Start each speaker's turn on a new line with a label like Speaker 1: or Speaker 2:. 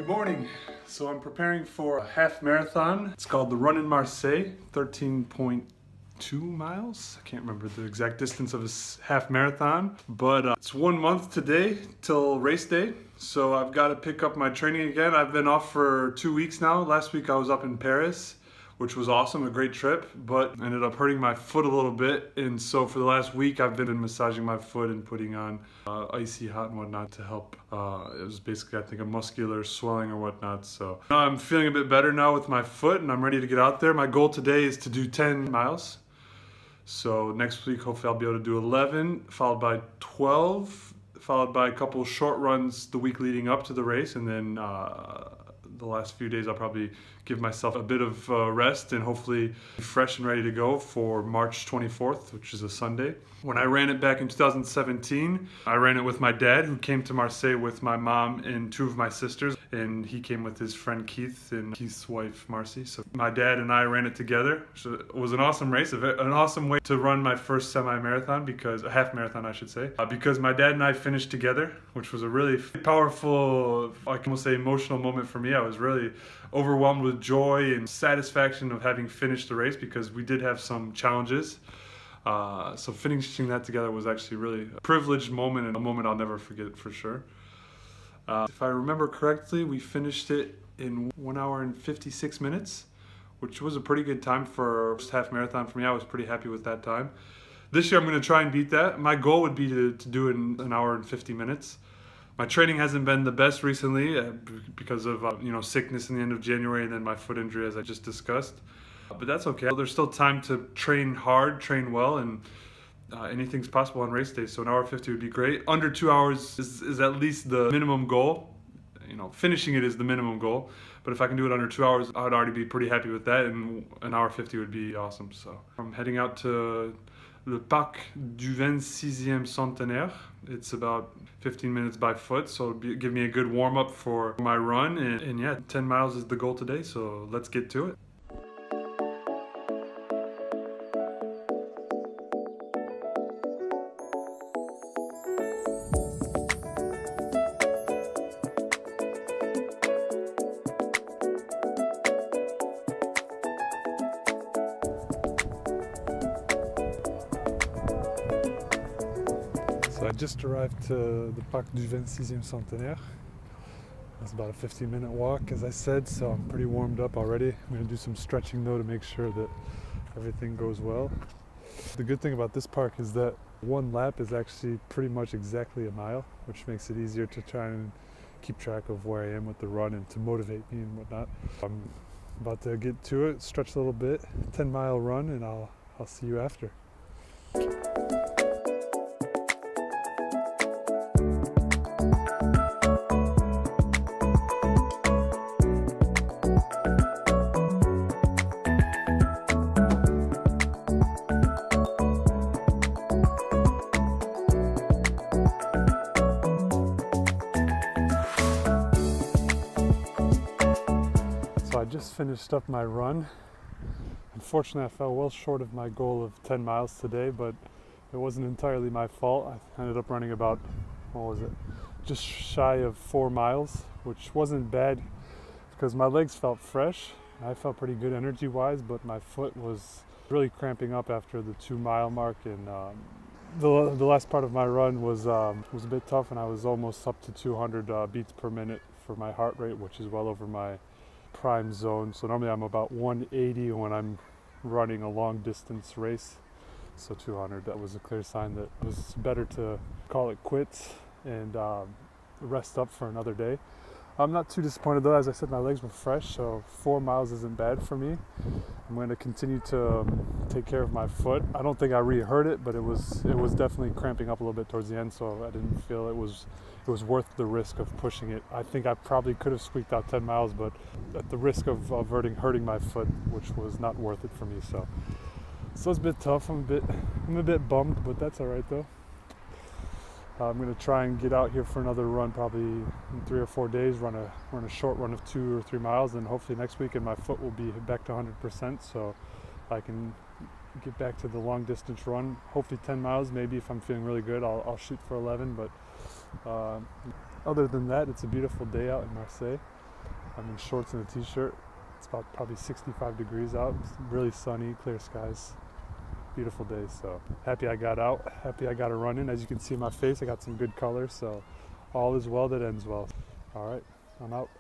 Speaker 1: Good morning. So I'm preparing for a half marathon. It's called the Run In Marseille, 13.2 miles. I can't remember the exact distance of this half marathon, but it's 1 month today till race day. So I've got to pick up my training again. I've been off for 2 weeks now. Last week I was up in Paris, which was awesome, a great trip, but ended up hurting my foot a little bit. And so for the last week, I've been massaging my foot and putting on icy hot and whatnot to help. It was basically, I think, a muscular swelling or whatnot. So now I'm feeling a bit better now with my foot and I'm ready to get out there. My goal today is to do 10 miles. So next week, hopefully I'll be able to do 11, followed by 12, followed by a couple of short runs the week leading up to the race, and then the last few days I'll probably give myself a bit of rest and hopefully be fresh and ready to go for March 24th, which is a Sunday. When I ran it back in 2017, I ran it with my dad, who came to Marseille with my mom and two of my sisters, and he came with his friend Keith and Keith's wife Marcy. So my dad and I ran it together. So it was an awesome race, an awesome way to run my first semi-marathon, a half marathon I should say, because my dad and I finished together, which was a really powerful, I can almost say emotional moment for me. I was really overwhelmed with joy and satisfaction of having finished the race because we did have some challenges. So finishing that together was actually really a privileged moment and a moment I'll never forget for sure. If I remember correctly, we finished it in 1 hour and 56 minutes, which was a pretty good time for a half marathon for me. I was pretty happy with that time. This year I'm going to try and beat that. My goal would be to do it in 1 hour and 50 minutes. My training hasn't been the best recently because of sickness in the end of January and then my foot injury, as I just discussed. But that's okay. There's still time to train hard, train well, and anything's possible on race day. So 1 hour 50 would be great. Under 2 hours is at least the minimum goal. Finishing it is the minimum goal. But if I can do it under 2 hours, I'd already be pretty happy with that, and 1 hour 50 would be awesome. So I'm heading out to le Parc du 26e Centenaire. It's about 15 minutes by foot, so it'll give me a good warm-up for my run. And yeah, 10 miles is the goal today, so let's get to it. So I just arrived to the Parc du 26e Centenaire. It's about a 15-minute walk, as I said, so I'm pretty warmed up already. I'm going to do some stretching though to make sure that everything goes well. The good thing about this park is that one lap is actually pretty much exactly a mile, which makes it easier to try and keep track of where I am with the run and to motivate me and whatnot. I'm about to get to it, stretch a little bit, 10-mile run, and I'll see you after. So I just finished up my run. Unfortunately, I fell well short of my goal of 10 miles today, but it wasn't entirely my fault. I ended up running about, just shy of 4 miles, which wasn't bad because my legs felt fresh. I felt pretty good energy-wise, but my foot was really cramping up after the 2-mile mark, and the last part of my run was a bit tough, and I was almost up to 200 beats per minute for my heart rate, which is well over my prime zone. So normally I'm about 180 when I'm running a long distance race. So 200, that was a clear sign that it was better to call it quits and rest up for another day. I'm not too disappointed though. As I said, my legs were fresh, so 4 miles isn't bad for me. I'm going to continue to take care of my foot. I don't think I re-hurt it, but it was definitely cramping up a little bit towards the end, so I didn't feel it was worth the risk of pushing it. I think I probably could have squeaked out 10 miles, but at the risk of hurting my foot, which was not worth it for me. So it's a bit tough. I'm a bit bummed, but that's all right though. I'm going to try and get out here for another run, probably in 3 or 4 days, run a short run of 2 or 3 miles, and hopefully next weekend my foot will be back to 100%, so I can get back to the long distance run. Hopefully 10 miles, maybe if I'm feeling really good, I'll shoot for 11, but other than that, it's a beautiful day out in Marseille. I'm in shorts and a t-shirt. It's about probably 65 degrees out. It's really sunny, clear skies. Beautiful day, so happy I got out, happy I got a run in. As you can see in my face, I got some good colors, so all is well that ends well. All right, I'm out.